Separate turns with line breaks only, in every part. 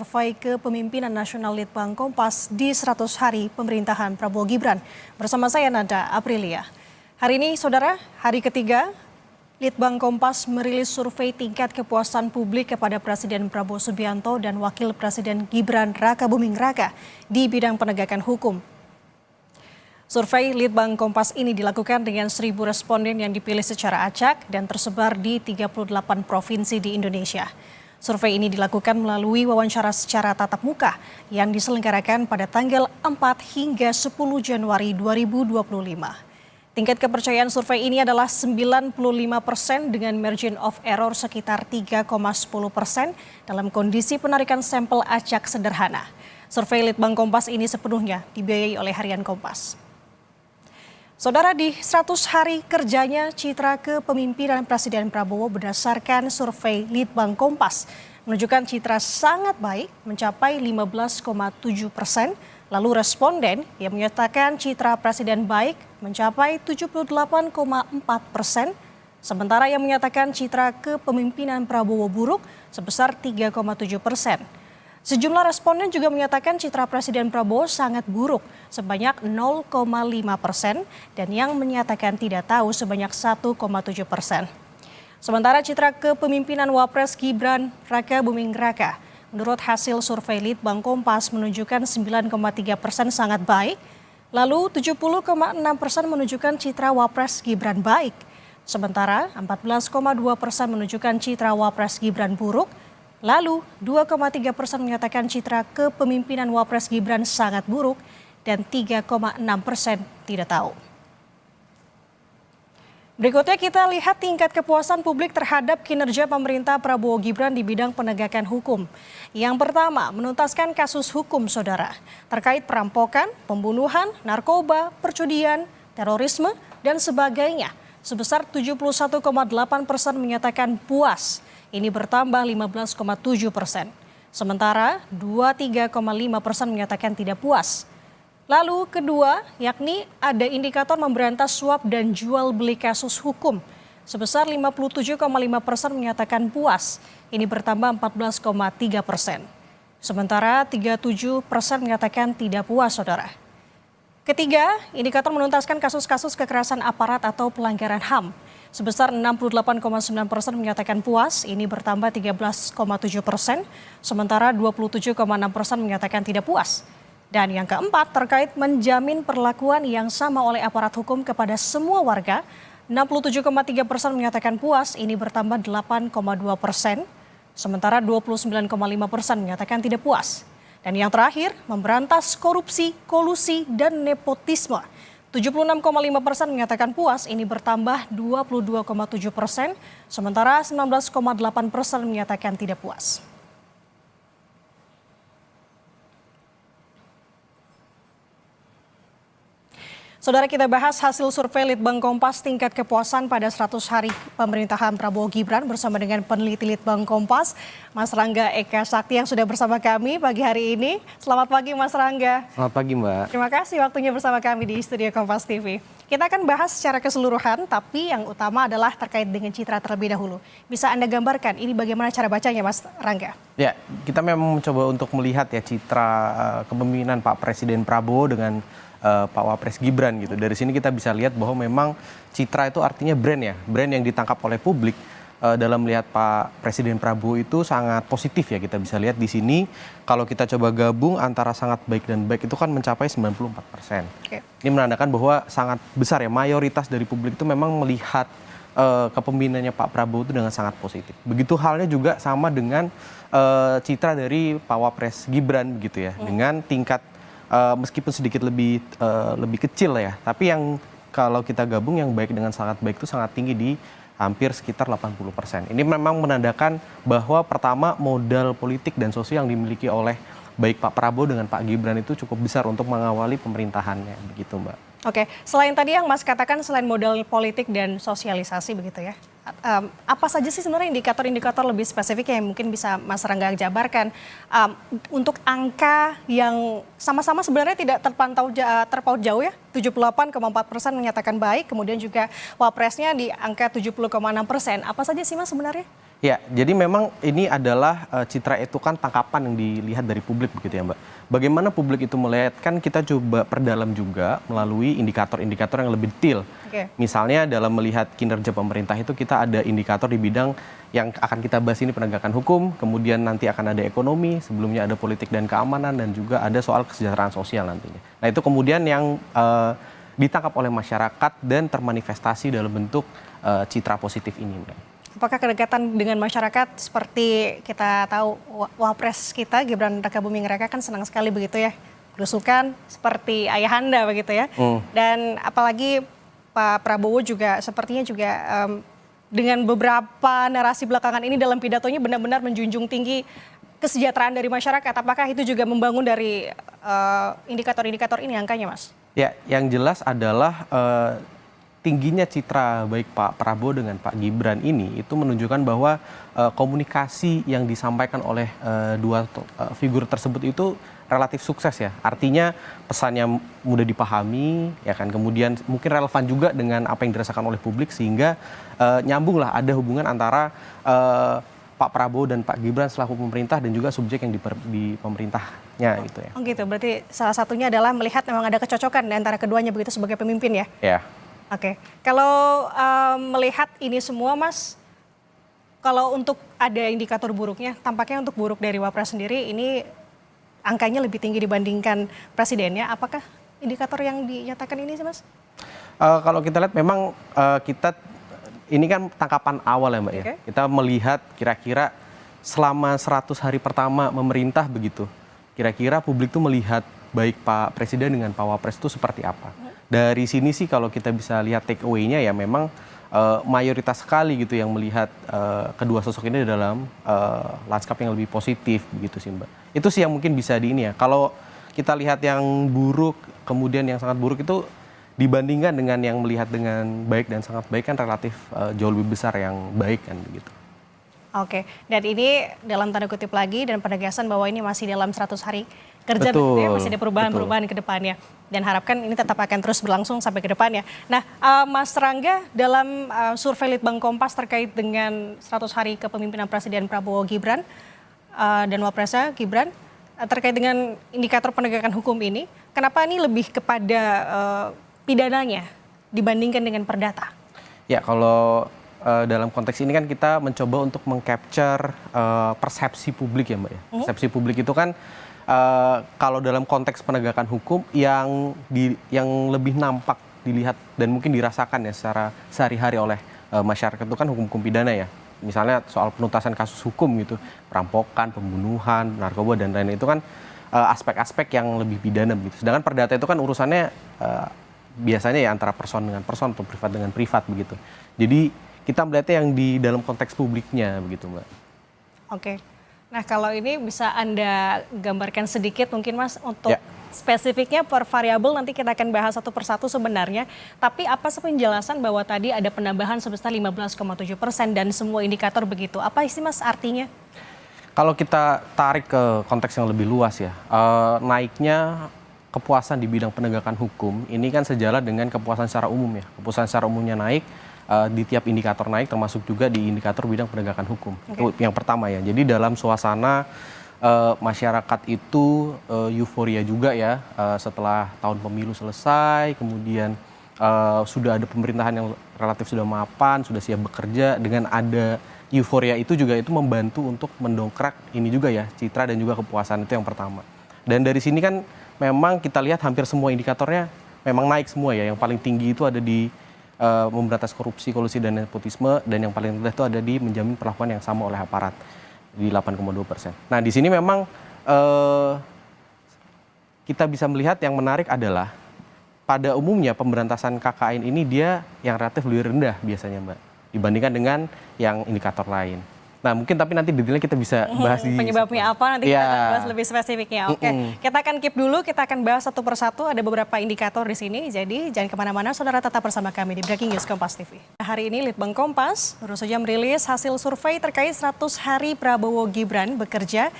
Survei Kepemimpinan Nasional Litbang Kompas di 100 hari pemerintahan Prabowo Gibran. Bersama saya Nada Aprilia. Hari ini saudara, hari ketiga Litbang Kompas merilis survei tingkat kepuasan publik kepada Presiden Prabowo Subianto dan Wakil Presiden Gibran Raka Buming Raka di bidang penegakan hukum. Survei Litbang Kompas ini dilakukan dengan 1.000 responden yang dipilih secara acak dan tersebar di 38 provinsi di Indonesia. Survei ini dilakukan melalui wawancara secara tatap muka yang diselenggarakan pada tanggal 4 hingga 10 Januari 2025. Tingkat kepercayaan survei ini adalah 95% dengan margin of error sekitar 3,10% dalam kondisi penarikan sampel acak sederhana. Survei Litbang Kompas ini sepenuhnya dibiayai oleh Harian Kompas. Saudara, di 100 hari kerjanya citra kepemimpinan Presiden Prabowo berdasarkan survei Litbang Kompas menunjukkan citra sangat baik mencapai 15,7%, lalu responden yang menyatakan citra Presiden baik mencapai 78,4%, sementara yang menyatakan citra kepemimpinan Prabowo buruk sebesar 3,7%. Sejumlah responden juga menyatakan citra Presiden Prabowo sangat buruk sebanyak 0,5% dan yang menyatakan tidak tahu sebanyak 1,7%. Sementara citra kepemimpinan Wapres Gibran Raka Buming Raka menurut hasil survei Litbang Kompas menunjukkan 9,3% sangat baik, lalu 70,6% menunjukkan citra Wapres Gibran baik, sementara 14,2% menunjukkan citra Wapres Gibran buruk, lalu 2,3% menyatakan citra kepemimpinan Wapres Gibran sangat buruk dan 3,6% tidak tahu. Berikutnya kita lihat tingkat kepuasan publik terhadap kinerja pemerintah Prabowo Gibran di bidang penegakan hukum. Yang pertama, menuntaskan kasus hukum saudara terkait perampokan, pembunuhan, narkoba, perjudian, terorisme, dan sebagainya. Sebesar 71,8% menyatakan puas. Ini bertambah 15,7%. Sementara 23,5% menyatakan tidak puas. Lalu kedua, yakni ada indikator memberantas suap dan jual beli kasus hukum. Sebesar 57,5% menyatakan puas. Ini bertambah 14,3%. Sementara 37% menyatakan tidak puas, saudara. Ketiga, indikator menuntaskan kasus-kasus kekerasan aparat atau pelanggaran HAM. Sebesar 68,9% menyatakan puas, ini bertambah 13,7%, sementara 27,6% menyatakan tidak puas. Dan yang keempat, terkait menjamin perlakuan yang sama oleh aparat hukum kepada semua warga, 67,3% menyatakan puas, ini bertambah 8,2%, sementara 29,5% menyatakan tidak puas. Dan yang terakhir, memberantas korupsi, kolusi, dan nepotisme. 76,5% menyatakan puas, ini bertambah 22,7%, sementara 19,8% menyatakan tidak puas. Saudara, kita bahas hasil survei Litbang Kompas tingkat kepuasan pada 100 hari pemerintahan Prabowo Gibran bersama dengan peneliti Litbang Kompas, Mas Rangga Eka Sakti yang sudah bersama kami pagi hari ini. Selamat pagi Mas Rangga.
Selamat pagi Mbak.
Terima kasih waktunya bersama kami di Studio Kompas TV. Kita akan bahas secara keseluruhan, tapi yang utama adalah terkait dengan citra terlebih dahulu. Bisa Anda gambarkan ini bagaimana cara bacanya Mas Rangga?
Ya, kita memang mencoba untuk melihat ya citra kepemimpinan Pak Presiden Prabowo dengan Pak Wapres Gibran gitu. Dari sini kita bisa lihat bahwa memang citra itu artinya brand ya, brand yang ditangkap oleh publik dalam melihat Pak Presiden Prabowo itu sangat positif ya. Kita bisa lihat di sini kalau kita coba gabung antara sangat baik dan baik itu kan mencapai 94%. Ini menandakan bahwa sangat besar ya, mayoritas dari publik itu memang melihat kepemimpinannya Pak Prabowo itu dengan sangat positif. Begitu halnya juga sama dengan citra dari Pak Wapres Gibran begitu ya, dengan tingkat meskipun sedikit lebih kecil ya, tapi yang kalau kita gabung yang baik dengan sangat baik itu sangat tinggi di hampir sekitar 80%. Ini memang menandakan bahwa pertama modal politik dan sosial yang dimiliki oleh baik Pak Prabowo dengan Pak Gibran itu cukup besar untuk mengawali pemerintahannya, begitu Mbak.
Oke, selain tadi yang Mas katakan selain modal politik dan sosialisasi begitu ya, apa saja sih sebenarnya indikator-indikator lebih spesifik yang mungkin bisa Mas Rangga jabarkan untuk angka yang sama-sama sebenarnya tidak terpaut jauh ya, 78,4% menyatakan baik, kemudian juga wapresnya di angka 70,6%. Apa saja sih Mas sebenarnya?
Ya, jadi memang ini adalah citra itu kan tangkapan yang dilihat dari publik begitu ya Mbak. Bagaimana publik itu melihat kan kita coba perdalam juga melalui indikator-indikator yang lebih detail.
Oke.
Misalnya dalam melihat kinerja pemerintah itu kita ada indikator di bidang yang akan kita bahas ini penegakan hukum, kemudian nanti akan ada ekonomi, sebelumnya ada politik dan keamanan, dan juga ada soal kesejahteraan sosial nantinya. Nah itu kemudian yang ditangkap oleh masyarakat dan termanifestasi dalam bentuk citra positif ini Mbak.
Apakah kedekatan dengan masyarakat seperti kita tahu Wapres kita Gibran Rakabuming Raka kan senang sekali begitu ya, berusukan seperti ayahanda begitu ya. Dan apalagi Pak Prabowo juga sepertinya juga dengan beberapa narasi belakangan ini dalam pidatonya benar-benar menjunjung tinggi kesejahteraan dari masyarakat. Apakah itu juga membangun dari indikator-indikator ini angkanya Mas?
Ya, yang jelas adalah tingginya citra baik Pak Prabowo dengan Pak Gibran ini itu menunjukkan bahwa komunikasi yang disampaikan oleh dua figur tersebut itu relatif sukses ya. Artinya pesannya mudah dipahami ya kan, kemudian mungkin relevan juga dengan apa yang dirasakan oleh publik sehingga nyambung lah, ada hubungan antara Pak Prabowo dan Pak Gibran selaku pemerintah dan juga subjek yang di pemerintahnya gitu ya.
Oh gitu, berarti salah satunya adalah melihat memang ada kecocokan antara keduanya begitu sebagai pemimpin ya?
Ya.
Oke, kalau melihat ini semua Mas, kalau untuk ada indikator buruknya, tampaknya untuk buruk dari Wapres sendiri ini angkanya lebih tinggi dibandingkan presidennya. Apakah indikator yang dinyatakan ini sih Mas?
Kalau kita lihat memang ini kan tangkapan awal ya Mbak ya. Kita melihat kira-kira selama 100 hari pertama memerintah begitu, kira-kira publik tuh melihat baik Pak Presiden dengan Pak Wapres itu seperti apa. Dari sini sih kalau kita bisa lihat take away-nya ya memang mayoritas sekali gitu yang melihat kedua sosok ini dalam lanskap yang lebih positif begitu sih Mbak. Itu sih yang mungkin bisa di ini ya. Kalau kita lihat yang buruk kemudian yang sangat buruk itu dibandingkan dengan yang melihat dengan baik dan sangat baik kan relatif jauh lebih besar yang baik kan begitu.
Oke, dan ini dalam tanda kutip lagi dan penegasan bahwa ini masih dalam 100 hari kerja begitu ya, masih ada perubahan-perubahan ke depannya. Dan harapkan ini tetap akan terus berlangsung sampai ke depannya. Nah, Mas Rangga, dalam survei Litbang Kompas terkait dengan 100 hari kepemimpinan Presiden Prabowo Gibran dan Wapresnya Gibran, terkait dengan indikator penegakan hukum ini, kenapa ini lebih kepada pidananya dibandingkan dengan perdata? Ya,
kalau dalam konteks ini kan kita mencoba untuk mengcapture persepsi publik ya Mbak ya. Persepsi publik itu kan kalau dalam konteks penegakan hukum yang lebih nampak dilihat dan mungkin dirasakan ya secara sehari-hari oleh masyarakat itu kan hukum-hukum pidana ya. Misalnya soal penuntasan kasus hukum gitu, perampokan, pembunuhan, narkoba dan lain-lain itu kan aspek-aspek yang lebih pidana begitu. Sedangkan perdata itu kan urusannya biasanya ya antara person dengan person atau privat dengan privat begitu. Jadi kita melihatnya yang di dalam konteks publiknya begitu Mbak.
Oke. Nah kalau ini bisa Anda gambarkan sedikit mungkin Mas untuk spesifiknya per variabel nanti kita akan bahas satu persatu sebenarnya. Tapi apa sih penjelasan bahwa tadi ada penambahan sebesar 15,7% dan semua indikator begitu. Apa sih Mas artinya?
Kalau kita tarik ke konteks yang lebih luas ya, naiknya kepuasan di bidang penegakan hukum ini kan sejalan dengan kepuasan secara umum ya. Kepuasan secara umumnya naik, di tiap indikator naik termasuk juga di indikator bidang penegakan hukum. Itu yang pertama ya. Jadi dalam suasana masyarakat itu euforia juga ya setelah tahun pemilu selesai, kemudian sudah ada pemerintahan yang relatif sudah mapan, sudah siap bekerja, dengan ada euforia itu juga itu membantu untuk mendongkrak ini juga ya, citra dan juga kepuasan itu yang pertama. Dan dari sini kan memang kita lihat hampir semua indikatornya memang naik semua ya. Yang paling tinggi itu ada di memberantas korupsi, kolusi dan nepotisme, dan yang paling rendah itu ada di menjamin perlakuan yang sama oleh aparat di 8,2%. Nah di sini memang kita bisa melihat yang menarik adalah pada umumnya pemberantasan KKN ini dia yang relatif lebih rendah biasanya Mbak dibandingkan dengan yang indikator lain. Nah mungkin tapi nanti detailnya kita bisa bahas di
penyebabnya apa nanti kita akan bahas lebih spesifiknya. Oke, kita akan keep dulu, kita akan bahas satu persatu, ada beberapa indikator di sini. Jadi jangan kemana-mana, saudara tetap bersama kami di Breaking News Kompas TV. Hari ini Litbang Kompas baru saja merilis hasil survei terkait 100 hari Prabowo Gibran bekerja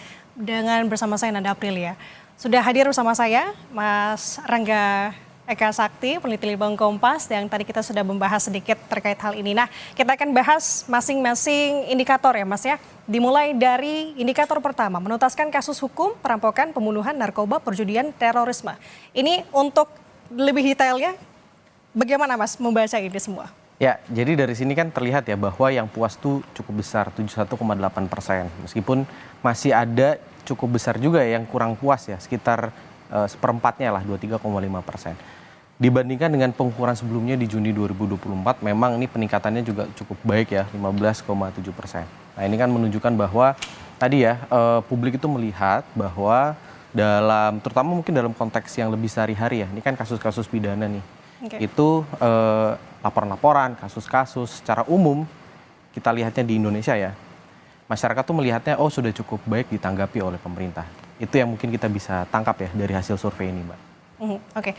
bersama saya Nanda Aprilia. Sudah hadir bersama saya Mas Rangga Eka Sakti, peneliti Litbang Kompas, yang tadi kita sudah membahas sedikit terkait hal ini. Nah, kita akan bahas masing-masing indikator ya Mas ya. Dimulai dari indikator pertama, menuntaskan kasus hukum, perampokan, pembunuhan, narkoba, perjudian, terorisme. Ini untuk lebih detailnya, bagaimana Mas membaca ini semua?
Ya, jadi dari sini kan terlihat ya bahwa yang puas tuh cukup besar, 71,8%. Meskipun masih ada cukup besar juga yang kurang puas ya, sekitar seperempatnya lah, 23,5%. Dibandingkan dengan pengukuran sebelumnya di Juni 2024, memang ini peningkatannya juga cukup baik ya, 15,7%. Nah ini kan menunjukkan bahwa tadi ya, publik itu melihat bahwa terutama mungkin dalam konteks yang lebih sehari-hari ya, ini kan kasus-kasus pidana nih. Itu laporan-laporan, kasus-kasus secara umum kita lihatnya di Indonesia ya, masyarakat tuh melihatnya oh sudah cukup baik ditanggapi oleh pemerintah. Itu yang mungkin kita bisa tangkap ya dari hasil survei ini, Mbak.
Oke.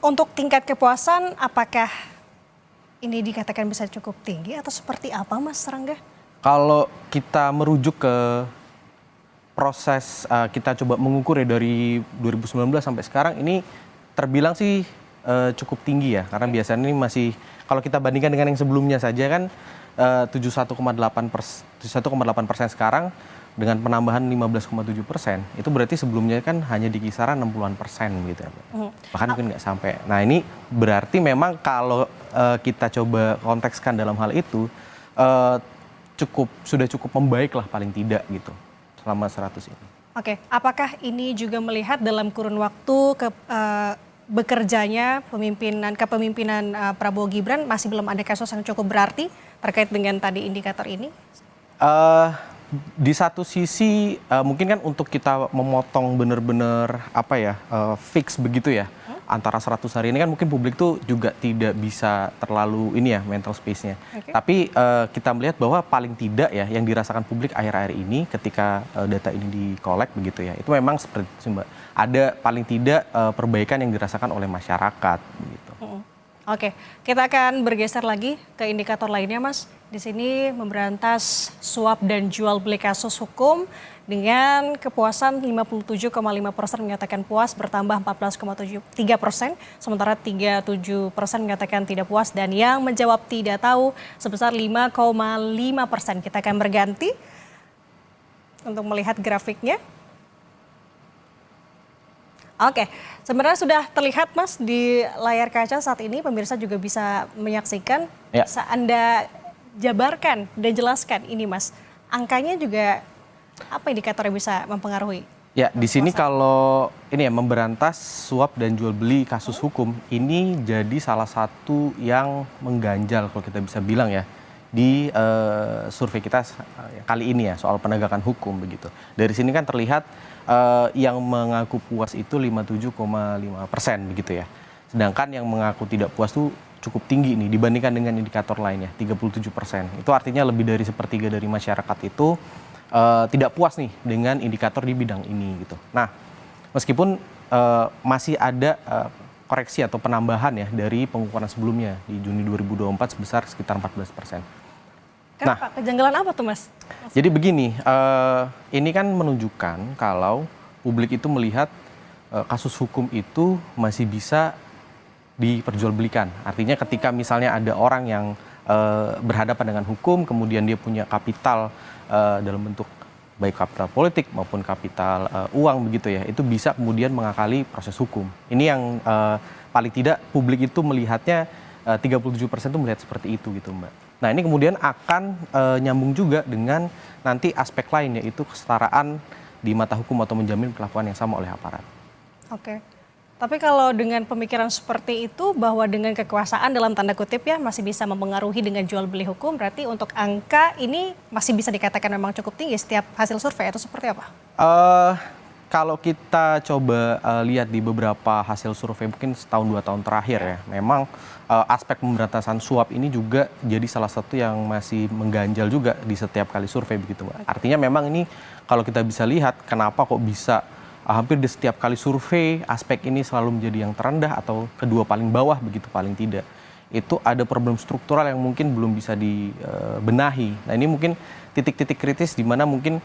Untuk tingkat kepuasan, apakah ini dikatakan bisa cukup tinggi atau seperti apa, Mas Rangga?
Kalau kita merujuk ke proses kita coba mengukur ya dari 2019 sampai sekarang, ini terbilang sih cukup tinggi ya, karena biasanya ini masih kalau kita bandingkan dengan yang sebelumnya saja kan 71,8% sekarang dengan penambahan 15,7%, itu berarti sebelumnya kan hanya di kisaran 60-an% gitu ya. Bahkan mungkin nggak sampai. Nah ini berarti memang kalau kita coba kontekskan dalam hal itu sudah cukup membaik lah paling tidak gitu selama 100 ini.
Oke, apakah ini juga melihat dalam kurun waktu bekerjanya kepemimpinan Prabowo Gibran masih belum ada kasus yang cukup berarti terkait dengan tadi indikator ini?
Di satu sisi mungkin kan untuk kita memotong benar-benar fix begitu ya antara 100 hari ini kan mungkin publik tuh juga tidak bisa terlalu ini ya mental space-nya. Tapi kita melihat bahwa paling tidak ya yang dirasakan publik akhir-akhir ini ketika data ini dikolek begitu ya, itu memang seperti itu Mbak, ada paling tidak perbaikan yang dirasakan oleh masyarakat begitu.
Oke, kita akan bergeser lagi ke indikator lainnya Mas. Di sini memberantas suap dan jual beli kasus hukum dengan kepuasan 57,5% menyatakan puas, bertambah 14,3%, sementara 37% menyatakan tidak puas, dan yang menjawab tidak tahu sebesar 5,5%. Kita akan berganti untuk melihat grafiknya. Oke, sebenarnya sudah terlihat Mas di layar kaca saat ini, pemirsa juga bisa menyaksikan.
Ya.
Bisa Anda jabarkan dan jelaskan ini Mas, angkanya juga apa indikatornya bisa mempengaruhi?
Ya, di sini kalau ini ya memberantas suap dan jual beli kasus hukum, ini jadi salah satu yang mengganjal kalau kita bisa bilang ya di survei kita kali ini ya soal penegakan hukum begitu. Dari sini kan terlihat yang mengaku puas itu 57,5% begitu ya. Sedangkan yang mengaku tidak puas tuh cukup tinggi nih dibandingkan dengan indikator lainnya, 37%. Itu artinya lebih dari sepertiga dari masyarakat itu tidak puas nih dengan indikator di bidang ini gitu. Nah, meskipun masih ada koreksi atau penambahan ya dari pengukuran sebelumnya di Juni 2024 sebesar sekitar 14%.
Kenapa? Kejanggalan apa tuh Mas?
Jadi begini, ini kan menunjukkan kalau publik itu melihat kasus hukum itu masih bisa diperjualbelikan. Artinya ketika misalnya ada orang yang berhadapan dengan hukum, kemudian dia punya kapital dalam bentuk baik kapital politik maupun kapital uang begitu ya, itu bisa kemudian mengakali proses hukum. Ini yang paling tidak publik itu melihatnya 37% itu melihat seperti itu gitu Mbak. Nah ini kemudian akan nyambung juga dengan nanti aspek lain yaitu kesetaraan di mata hukum atau menjamin perlakuan yang sama oleh aparat.
Oke, tapi kalau dengan pemikiran seperti itu bahwa dengan kekuasaan dalam tanda kutip ya masih bisa mempengaruhi dengan jual beli hukum, berarti untuk angka ini masih bisa dikatakan memang cukup tinggi setiap hasil survei atau seperti apa?
Kalau kita coba lihat di beberapa hasil survei mungkin setahun 2 tahun terakhir ya, memang aspek pemberantasan suap ini juga jadi salah satu yang masih mengganjal juga di setiap kali survei begitu Mbak. Artinya memang ini kalau kita bisa lihat kenapa kok bisa hampir di setiap kali survei aspek ini selalu menjadi yang terendah atau kedua paling bawah begitu paling tidak. itu ada problem struktural yang mungkin belum bisa dibenahi. Nah ini mungkin titik-titik kritis di mana mungkin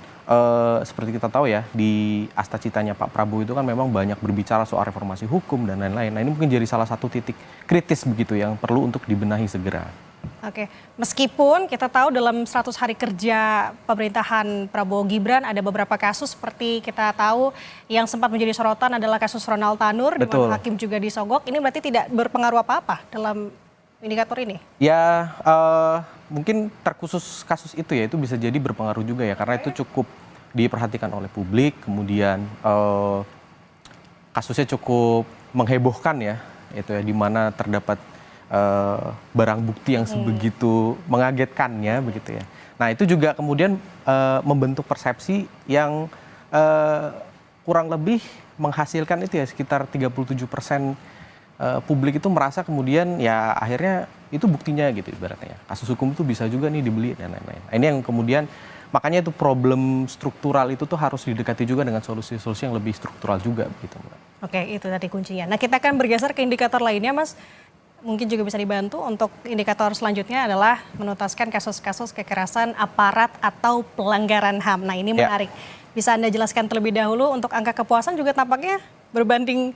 seperti kita tahu ya, di Asta Citanya Pak Prabowo itu kan memang banyak berbicara soal reformasi hukum dan lain-lain. Nah ini mungkin jadi salah satu titik kritis begitu yang perlu untuk dibenahi segera.
Oke, meskipun kita tahu dalam 100 hari kerja pemerintahan Prabowo Gibran ada beberapa kasus seperti kita tahu yang sempat menjadi sorotan adalah kasus Ronald Tanur, di mana hakim juga disogok. Ini berarti tidak berpengaruh apa-apa dalam indikator ini?
Ya, mungkin terkhusus kasus itu ya, itu bisa jadi berpengaruh juga ya, karena itu cukup diperhatikan oleh publik, kemudian kasusnya cukup menghebohkan ya, itu ya, di mana terdapat barang bukti yang sebegitu mengagetkannya begitu ya. Nah itu juga kemudian membentuk persepsi yang kurang lebih menghasilkan itu ya sekitar 37% publik itu merasa kemudian ya akhirnya itu buktinya gitu ibaratnya. Kasus hukum itu bisa juga nih dibeli dan lain-lain. Nah, ini yang kemudian makanya itu problem struktural itu tuh harus didekati juga dengan solusi-solusi yang lebih struktural juga begitu Mbak.
Oke, itu tadi kuncinya. Nah kita akan bergeser ke indikator lainnya Mas. Mungkin juga bisa dibantu untuk indikator selanjutnya adalah menuntaskan kasus-kasus kekerasan aparat atau pelanggaran HAM. Nah ini menarik. Bisa Anda jelaskan terlebih dahulu untuk angka kepuasan juga tampaknya berbanding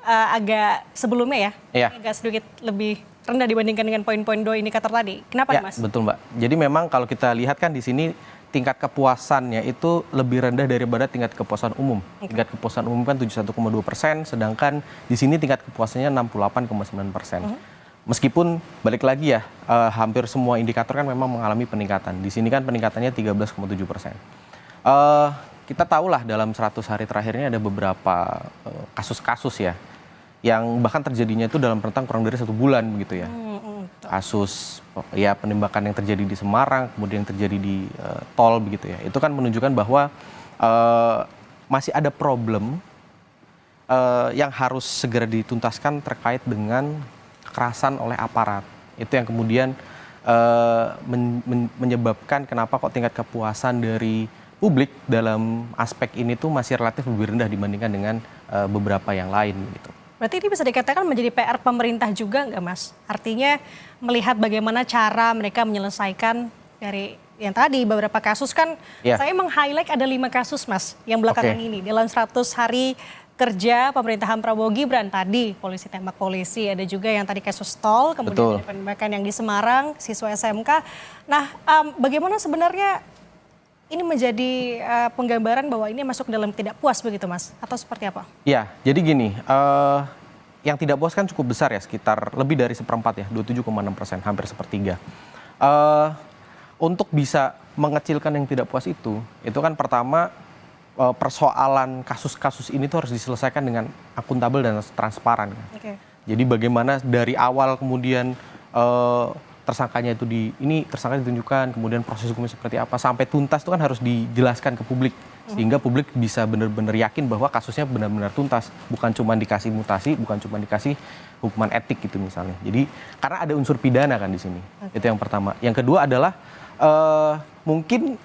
agak sebelumnya ya. Agak sedikit lebih rendah dibandingkan dengan poin-poin dua indikator tadi. Kenapa
ya,
Mas?
Betul Mbak. Jadi memang kalau kita lihat kan di sini tingkat kepuasannya itu lebih rendah daripada tingkat kepuasan umum. Tingkat kepuasan umum kan 71,2%, sedangkan di sini tingkat kepuasannya 68,9%. Meskipun balik lagi ya, hampir semua indikator kan memang mengalami peningkatan. Di sini kan peningkatannya 13,7%. Kita tahulah dalam 100 hari terakhir ini ada beberapa kasus-kasus ya, yang bahkan terjadinya itu dalam rentang kurang dari 1 bulan begitu ya. Kasus ya penembakan yang terjadi di Semarang, kemudian yang terjadi di tol begitu ya. Itu kan menunjukkan bahwa masih ada problem yang harus segera dituntaskan terkait dengan kekerasan oleh aparat. Itu yang kemudian menyebabkan kenapa kok tingkat kepuasan dari publik dalam aspek ini tuh masih relatif lebih rendah dibandingkan dengan beberapa yang lain gitu.
Berarti ini bisa dikatakan menjadi PR pemerintah juga nggak Mas? Artinya melihat bagaimana cara mereka menyelesaikan dari yang tadi beberapa kasus kan saya meng-highlight ada 5 kasus Mas yang belakangan ini dalam 100 hari kerja pemerintahan Prabowo Gibran. Tadi polisi tembak polisi, ada juga yang tadi kasus tol, kemudian ada penembakan yang di Semarang, siswa SMK. Nah bagaimana sebenarnya ini menjadi penggambaran bahwa ini masuk dalam tidak puas begitu Mas? Atau seperti apa? Ya,
jadi gini, yang tidak puas kan cukup besar ya, sekitar lebih dari 1/4 ya, 27,6%, hampir 1/3. Untuk bisa mengecilkan yang tidak puas itu kan pertama persoalan kasus-kasus ini tuh harus diselesaikan dengan akuntabel dan transparan. Jadi bagaimana dari awal kemudian tersangkanya itu tersangka ditunjukkan, kemudian proses hukumnya seperti apa sampai tuntas itu kan harus dijelaskan ke publik sehingga publik bisa benar-benar yakin bahwa kasusnya benar-benar tuntas, bukan cuma dikasih mutasi, bukan cuma dikasih hukuman etik gitu misalnya. Jadi karena ada unsur pidana kan di sini. Itu yang pertama. Yang kedua adalah mungkin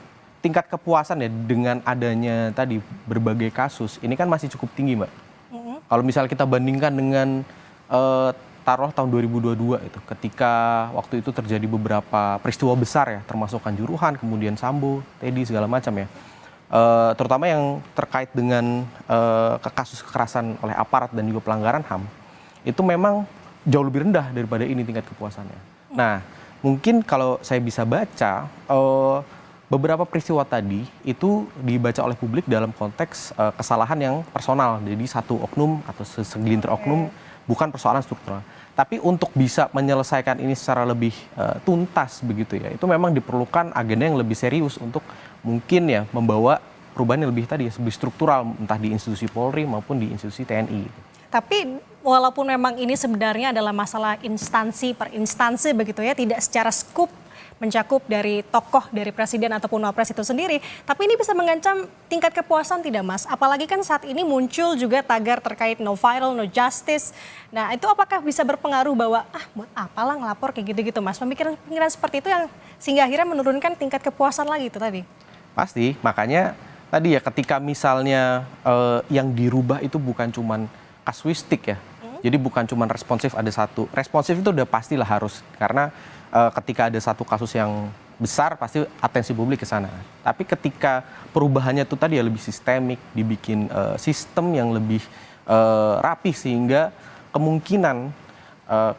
tingkat kepuasan ya dengan adanya tadi berbagai kasus ini kan masih cukup tinggi Mbak. Kalau misalnya kita bandingkan dengan taruh tahun 2022 itu ketika waktu itu terjadi beberapa peristiwa besar ya, termasuk Kanjuruhan, kemudian Sambo, Teddy segala macam ya, terutama yang terkait dengan kasus kekerasan oleh aparat dan juga pelanggaran HAM itu memang jauh lebih rendah daripada ini tingkat kepuasannya. Nah mungkin kalau saya bisa baca beberapa peristiwa tadi itu dibaca oleh publik dalam konteks kesalahan yang personal, jadi satu oknum atau segelintir oknum, bukan persoalan struktural. Tapi untuk bisa menyelesaikan ini secara lebih tuntas begitu ya, itu memang diperlukan agenda yang lebih serius untuk mungkin ya membawa perubahan yang lebih tadi lebih struktural, entah di institusi Polri maupun di institusi TNI.
Tapi walaupun memang ini sebenarnya adalah masalah instansi per instansi begitu ya, tidak secara skup mencakup dari tokoh dari presiden ataupun wapres itu sendiri, tapi ini bisa mengancam tingkat kepuasan tidak Mas? Apalagi kan saat ini muncul juga tagar terkait no viral, no justice. Nah itu apakah bisa berpengaruh bahwa buat apalah ngelapor kayak gitu-gitu Mas? Pemikiran seperti itu yang sehingga akhirnya menurunkan tingkat kepuasan lagi itu tadi?
Pasti, makanya tadi ya ketika misalnya yang dirubah itu bukan cuman kasuistik ya, Jadi bukan cuma responsif ada satu. Responsif itu udah pastilah harus, karena ketika ada satu kasus yang besar pasti atensi publik ke sana. Tapi ketika perubahannya itu tadi ya lebih sistemik, dibikin sistem yang lebih rapi sehingga kemungkinan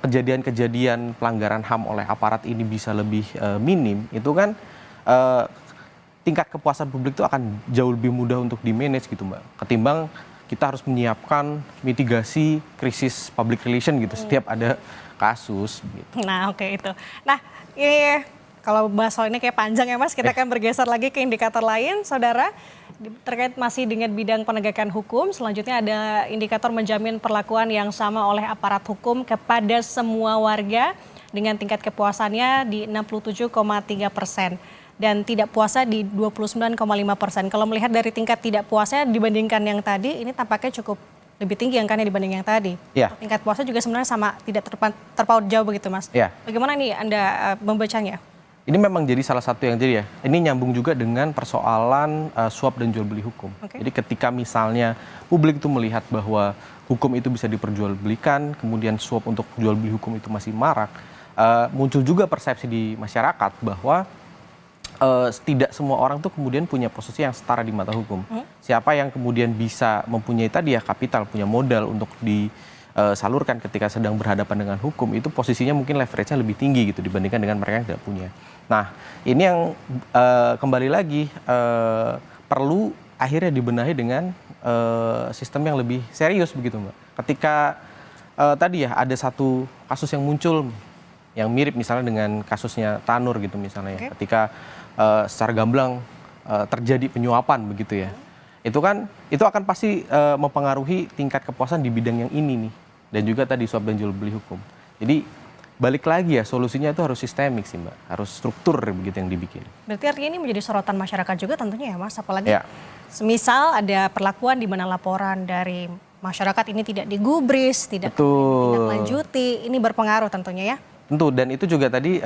kejadian-kejadian pelanggaran HAM oleh aparat ini bisa lebih minim, itu kan tingkat kepuasan publik itu akan jauh lebih mudah untuk di-manage gitu Mbak. Ketimbang kita harus menyiapkan mitigasi krisis public relation gitu setiap ada kasus. Gitu.
Nah oke itu. Nah ini kalau bahas soal ini kayak panjang ya Mas, kita akan bergeser lagi ke indikator lain, Saudara. Terkait masih dengan bidang penegakan hukum, selanjutnya ada indikator menjamin perlakuan yang sama oleh aparat hukum kepada semua warga dengan tingkat kepuasannya di 67,3%. Dan tidak puasnya di 29,5%. Kalau melihat dari tingkat tidak puasnya dibandingkan yang tadi, ini tampaknya cukup lebih tinggi angkanya dibanding yang tadi.
Ya.
Tingkat puasnya juga sebenarnya sama, tidak terpaut jauh begitu Mas.
Ya.
Bagaimana nih Anda membacanya?
Ini memang jadi salah satu yang jadi ya. Ini nyambung juga dengan persoalan suap dan jual beli hukum.
Okay.
Jadi ketika misalnya publik itu melihat bahwa hukum itu bisa diperjualbelikan, kemudian suap untuk jual beli hukum itu masih marak, muncul juga persepsi di masyarakat bahwa tidak semua orang tuh kemudian punya posisi yang setara di mata hukum. Siapa yang kemudian bisa mempunyai tadi ya kapital, punya modal untuk disalurkan ketika sedang berhadapan dengan hukum, itu posisinya mungkin leverage-nya lebih tinggi gitu dibandingkan dengan mereka yang tidak punya. Nah, ini yang kembali lagi perlu akhirnya dibenahi dengan sistem yang lebih serius begitu Mbak. Ketika tadi ya ada satu kasus yang muncul yang mirip misalnya dengan kasusnya Tanur gitu misalnya ya. Ketika secara gamblang terjadi penyuapan begitu ya. Itu akan pasti mempengaruhi tingkat kepuasan di bidang yang ini nih. Dan juga tadi suap dan jual beli hukum. Jadi balik lagi ya solusinya itu harus sistemik sih Mbak. Harus struktur begitu yang dibikin.
Berarti artinya ini menjadi sorotan masyarakat juga tentunya ya Mas. Apalagi
ya.
Semisal ada perlakuan di mana laporan dari masyarakat ini tidak digubris, tidak lanjuti. Ini berpengaruh tentunya ya.
Tentu, dan itu juga tadi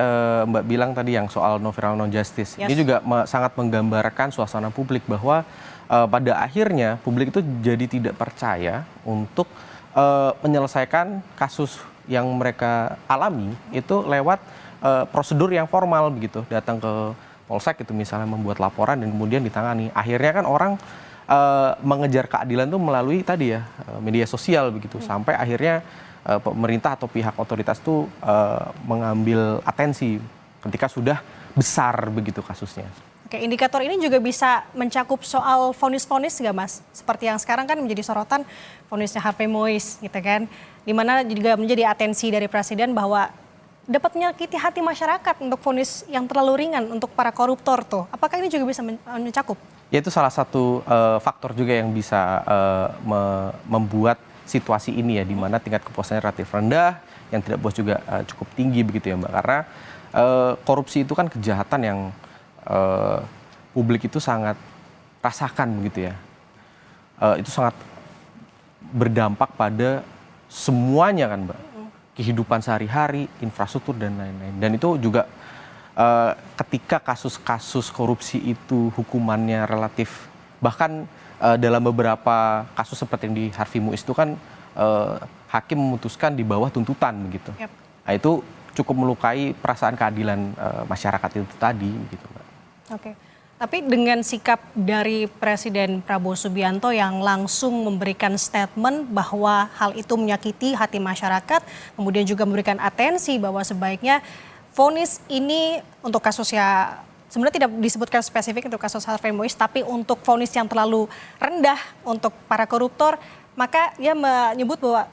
Mbak bilang tadi yang soal no viral no justice. Yes. Ini juga sangat menggambarkan suasana publik bahwa pada akhirnya publik itu jadi tidak percaya untuk menyelesaikan kasus yang mereka alami itu lewat prosedur yang formal begitu. Datang ke polsek itu misalnya membuat laporan dan kemudian ditangani. Akhirnya kan orang mengejar keadilan itu melalui tadi ya media sosial begitu. Sampai akhirnya pemerintah atau pihak otoritas itu mengambil atensi ketika sudah besar begitu kasusnya.
Oke, indikator ini juga bisa mencakup soal vonis-vonis nggak Mas? Seperti yang sekarang kan menjadi sorotan vonisnya Harvey Mois gitu kan. Dimana juga menjadi atensi dari Presiden bahwa dapat menyakiti hati masyarakat untuk vonis yang terlalu ringan untuk para koruptor tuh. Apakah ini juga bisa mencakup? Ya
itu salah satu faktor juga yang bisa membuat situasi ini ya, di mana tingkat kepuasannya relatif rendah, yang tidak puas juga cukup tinggi begitu ya Mbak. Karena korupsi itu kan kejahatan yang publik itu sangat rasakan begitu ya. Itu sangat berdampak pada semuanya kan Mbak. Kehidupan sehari-hari, infrastruktur dan lain-lain. Dan itu juga ketika kasus-kasus korupsi itu hukumannya relatif, bahkan dalam beberapa kasus seperti yang di Harvey Mois itu kan hakim memutuskan di bawah tuntutan begitu. Yep. Nah, itu cukup melukai perasaan keadilan masyarakat itu tadi gitu, Mbak.
Oke. Tapi dengan sikap dari Presiden Prabowo Subianto yang langsung memberikan statement bahwa hal itu menyakiti hati masyarakat, kemudian juga memberikan atensi bahwa sebaiknya vonis ini untuk kasus ya sebenarnya tidak disebutkan spesifik untuk kasus Harvey Mois, tapi untuk vonis yang terlalu rendah untuk para koruptor, maka dia menyebut bahwa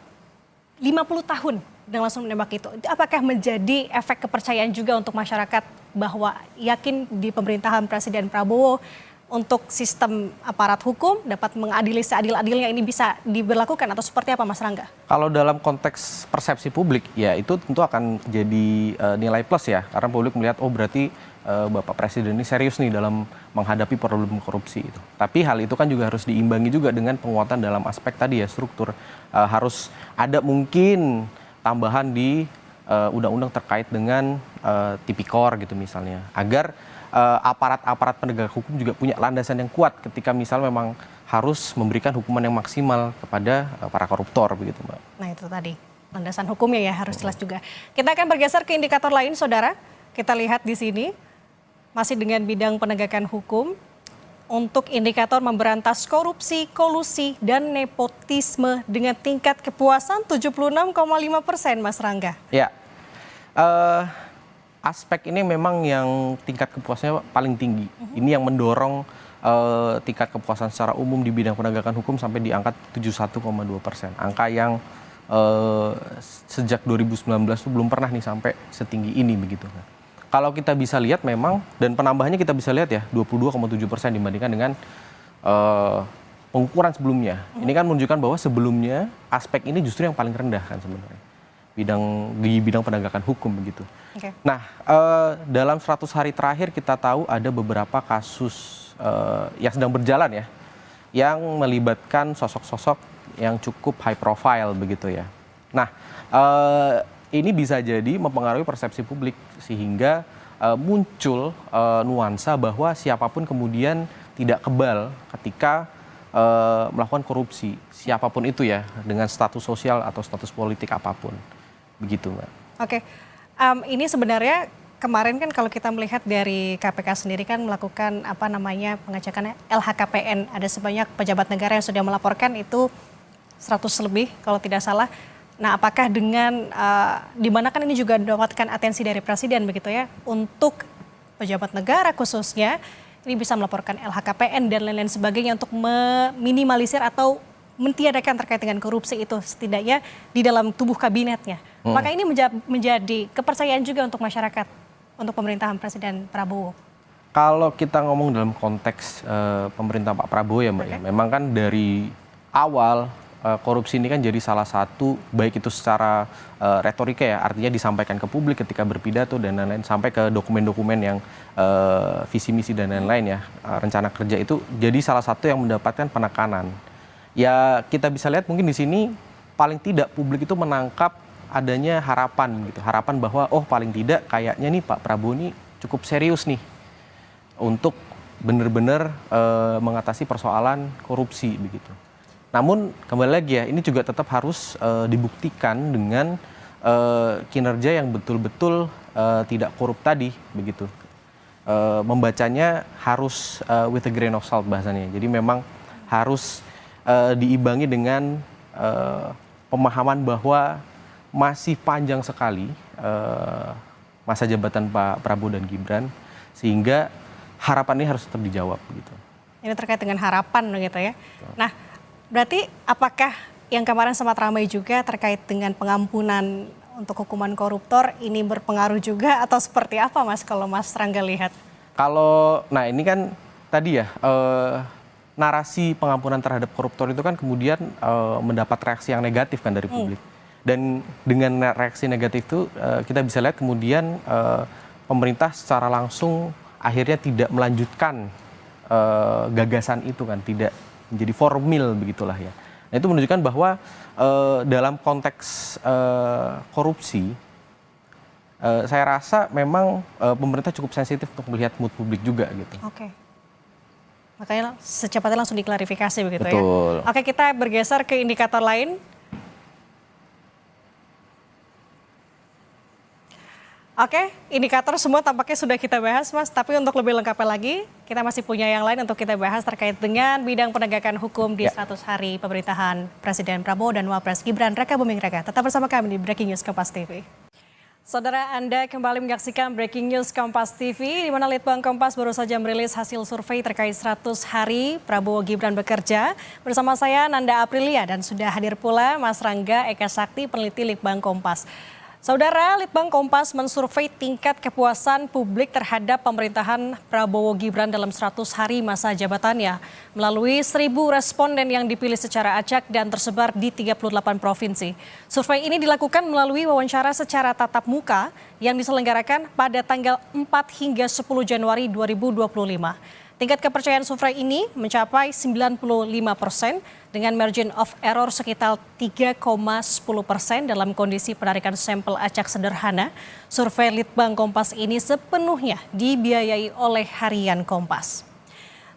50 tahun dan langsung menembak itu. Apakah menjadi efek kepercayaan juga untuk masyarakat bahwa yakin di pemerintahan Presiden Prabowo untuk sistem aparat hukum dapat mengadili seadil-adilnya ini bisa diberlakukan atau seperti apa Mas Rangga?
Kalau dalam konteks persepsi publik ya itu tentu akan jadi nilai plus ya, karena publik melihat oh berarti Bapak Presiden ini serius nih dalam menghadapi problem korupsi itu. Tapi hal itu kan juga harus diimbangi juga dengan penguatan dalam aspek tadi ya struktur. Harus ada mungkin tambahan di undang-undang terkait dengan tipikor gitu misalnya. Agar aparat-aparat penegak hukum juga punya landasan yang kuat ketika misal memang harus memberikan hukuman yang maksimal kepada para koruptor begitu, Mbak.
Nah itu tadi landasan hukumnya ya harus jelas juga. Kita akan bergeser ke indikator lain, saudara. Kita lihat di sini masih dengan bidang penegakan hukum. Untuk indikator memberantas korupsi, kolusi, dan nepotisme dengan tingkat kepuasan 76,5%, Mas Rangga.
Ya, aspek ini memang yang tingkat kepuasannya paling tinggi. Ini yang mendorong tingkat kepuasan secara umum di bidang penegakan hukum sampai di angka 71,2%. Angka yang sejak 2019 itu belum pernah nih sampai setinggi ini begitu. Kalau kita bisa lihat memang, dan penambahannya kita bisa lihat ya, 22,7% dibandingkan dengan pengukuran sebelumnya. Ini kan menunjukkan bahwa sebelumnya aspek ini justru yang paling rendah kan sebenarnya. Di bidang penegakan hukum begitu.
Okay.
Nah, dalam 100 hari terakhir kita tahu ada beberapa kasus yang sedang berjalan ya, yang melibatkan sosok-sosok yang cukup high profile begitu ya. Nah, ini bisa jadi mempengaruhi persepsi publik sehingga muncul nuansa bahwa siapapun kemudian tidak kebal ketika melakukan korupsi, siapapun itu ya, dengan status sosial atau status politik apapun, begitu Mbak.
Oke, ini sebenarnya kemarin kan kalau kita melihat dari KPK sendiri kan melakukan pengecekan LHKPN, ada sebanyak pejabat negara yang sudah melaporkan itu 100 lebih kalau tidak salah. Nah, apakah dengan di mana kan ini juga mendapatkan atensi dari Presiden begitu ya, untuk pejabat negara khususnya ini bisa melaporkan LHKPN dan lain-lain sebagainya untuk meminimalisir atau mentiadakan terkait dengan korupsi itu setidaknya di dalam tubuh kabinetnya. Maka ini menjadi kepercayaan juga untuk masyarakat, untuk pemerintahan Presiden Prabowo.
Kalau kita ngomong dalam konteks pemerintah Pak Prabowo ya Mbak, ya, memang kan dari awal korupsi ini kan jadi salah satu, baik itu secara retorika ya, artinya disampaikan ke publik ketika berpidato dan lain-lain, sampai ke dokumen-dokumen yang visi misi dan lain-lain ya, rencana kerja itu jadi salah satu yang mendapatkan penekanan. Ya kita bisa lihat mungkin di sini paling tidak publik itu menangkap adanya harapan gitu, harapan bahwa oh paling tidak kayaknya nih Pak Prabowo ini cukup serius nih untuk benar-benar mengatasi persoalan korupsi begitu. Namun kembali lagi ya, ini juga tetap harus dibuktikan dengan kinerja yang betul-betul tidak korup tadi begitu. Membacanya harus with a grain of salt bahasanya. Jadi memang harus diimbangi dengan pemahaman bahwa masih panjang sekali masa jabatan Pak Prabowo dan Gibran, sehingga harapan ini harus tetap dijawab gitu.
Ini terkait dengan harapan gitu ya. Nah, berarti apakah yang kemarin sempat ramai juga terkait dengan pengampunan untuk hukuman koruptor ini berpengaruh juga atau seperti apa Mas kalau Mas Rangga lihat?
Nah ini kan tadi ya, narasi pengampunan terhadap koruptor itu kan kemudian mendapat reaksi yang negatif kan dari publik. Dan dengan reaksi negatif itu kita bisa lihat kemudian pemerintah secara langsung akhirnya tidak melanjutkan gagasan itu kan, tidak menjadi formil begitulah ya. Nah, itu menunjukkan bahwa dalam konteks korupsi, saya rasa memang pemerintah cukup sensitif untuk melihat mood publik juga gitu.
Oke. Makanya secepatnya langsung diklarifikasi begitu.
Betul.
Ya. Oke, kita bergeser ke indikator lain. Oke, indikator semua tampaknya sudah kita bahas Mas, tapi untuk lebih lengkapnya lagi, kita masih punya yang lain untuk kita bahas terkait dengan bidang penegakan hukum di 100 hari pemerintahan Presiden Prabowo dan Wapres Gibran Raka Buming Raka. Tetap bersama kami di Breaking News Kompas TV. Saudara, Anda kembali menyaksikan Breaking News Kompas TV, di mana Litbang Kompas baru saja merilis hasil survei terkait 100 hari Prabowo Gibran bekerja. Bersama saya Nanda Aprilia dan sudah hadir pula Mas Rangga Eka Sakti, peneliti Litbang Kompas. Saudara, Litbang Kompas mensurvei tingkat kepuasan publik terhadap pemerintahan Prabowo Gibran dalam 100 hari masa jabatannya melalui 1.000 responden yang dipilih secara acak dan tersebar di 38 provinsi. Survei ini dilakukan melalui wawancara secara tatap muka yang diselenggarakan pada tanggal 4 hingga 10 Januari 2025. Tingkat kepercayaan survei ini mencapai 95% dengan margin of error sekitar 3,10% dalam kondisi penarikan sampel acak sederhana. Survei Litbang Kompas ini sepenuhnya dibiayai oleh Harian Kompas.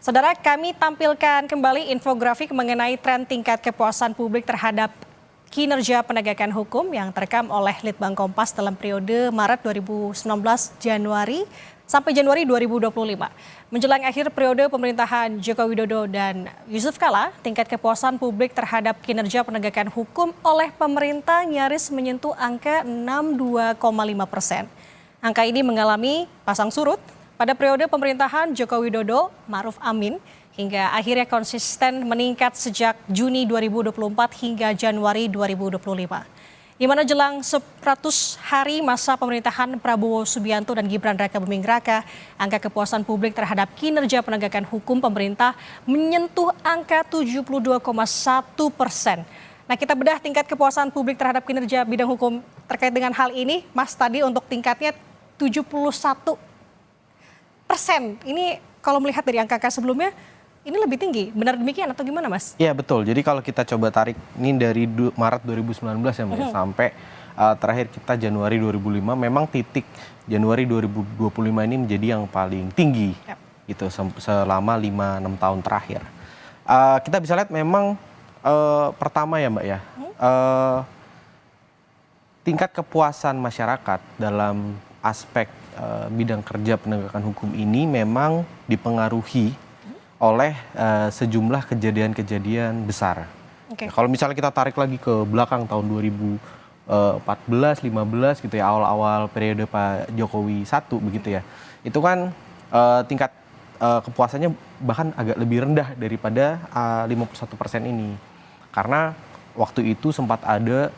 Saudara, kami tampilkan kembali infografik mengenai tren tingkat kepuasan publik terhadap kinerja penegakan hukum yang terekam oleh Litbang Kompas dalam periode Maret 2019 Januari sampai Januari 2025. Menjelang akhir periode pemerintahan Joko Widodo dan Yusuf Kala, tingkat kepuasan publik terhadap kinerja penegakan hukum oleh pemerintah nyaris menyentuh angka 62,5%. Angka ini mengalami pasang surut pada periode pemerintahan Joko Widodo, Ma'ruf Amin, hingga akhirnya konsisten meningkat sejak Juni 2024 hingga Januari 2025. Di mana jelang 100 hari masa pemerintahan Prabowo Subianto dan Gibran Raka Buming Raka, angka kepuasan publik terhadap kinerja penegakan hukum pemerintah menyentuh angka 72,1%. Nah, kita bedah tingkat kepuasan publik terhadap kinerja bidang hukum terkait dengan hal ini. Mas, tadi untuk tingkatnya 71%. Ini kalau melihat dari angka-angka sebelumnya, ini lebih tinggi. Benar demikian atau gimana, Mas?
Iya, betul. Jadi kalau kita coba tarik ini dari Maret 2019 ya, Mbak, sampai terakhir kita Januari 2005, memang titik Januari 2025 ini menjadi yang paling tinggi gitu selama 5-6 tahun terakhir. Kita bisa lihat memang pertama ya, Mbak ya, tingkat kepuasan masyarakat dalam aspek bidang kerja penegakan hukum ini memang dipengaruhi oleh sejumlah kejadian-kejadian besar. Kalau misalnya kita tarik lagi ke belakang tahun 2014, 15 gitu ya, awal-awal periode Pak Jokowi 1 begitu ya, itu kan tingkat kepuasannya bahkan agak lebih rendah daripada 51% ini. Karena waktu itu sempat ada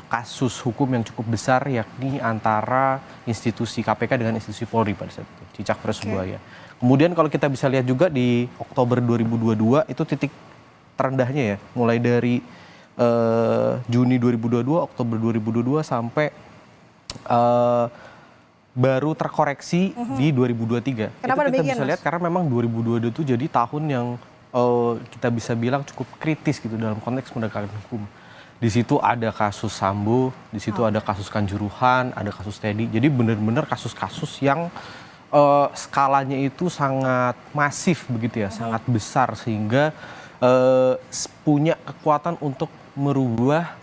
kasus hukum yang cukup besar, yakni antara institusi KPK dengan institusi Polri pada saat itu, Cicak versus Buaya. Kemudian kalau kita bisa lihat juga di Oktober 2022 itu titik terendahnya ya, mulai dari Juni 2022, Oktober 2022 sampai baru terkoreksi di 2023.
Kenapa
itu kita bisa lihat karena memang 2022 itu jadi tahun yang kita bisa bilang cukup kritis gitu dalam konteks penegakan hukum. Di situ ada kasus Sambo, di situ ada kasus Kanjuruhan, ada kasus Teddy. Jadi benar-benar kasus-kasus yang skalanya itu sangat masif begitu ya, sangat besar sehingga punya kekuatan untuk merubah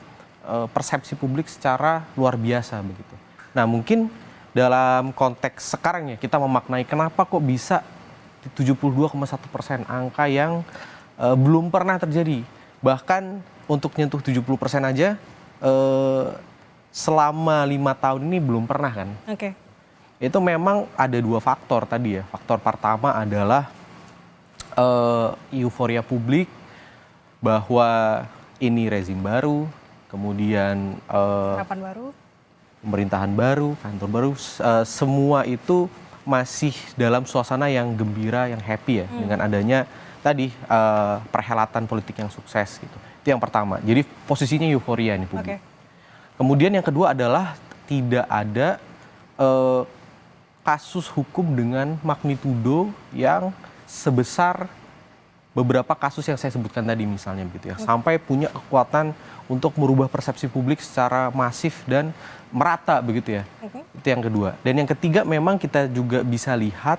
persepsi publik secara luar biasa begitu. Nah, mungkin dalam konteks sekarang ya kita memaknai kenapa kok bisa 72,1%, angka yang belum pernah terjadi. Bahkan untuk nyentuh 70% aja selama 5 tahun ini belum pernah kan. Itu memang ada 2 faktor tadi ya. Faktor pertama adalah euforia publik bahwa ini rezim baru, kemudian
harapan baru,
pemerintahan baru, kantor baru, semua itu masih dalam suasana yang gembira, yang happy ya, dengan adanya tadi perhelatan politik yang sukses gitu. Itu yang pertama. Jadi posisinya euforia nih publik. Kemudian yang kedua adalah tidak ada kasus hukum dengan magnitudo yang sebesar beberapa kasus yang saya sebutkan tadi misalnya begitu ya. Sampai punya kekuatan untuk merubah persepsi publik secara masif dan merata begitu ya. Itu yang kedua. Dan yang ketiga memang kita juga bisa lihat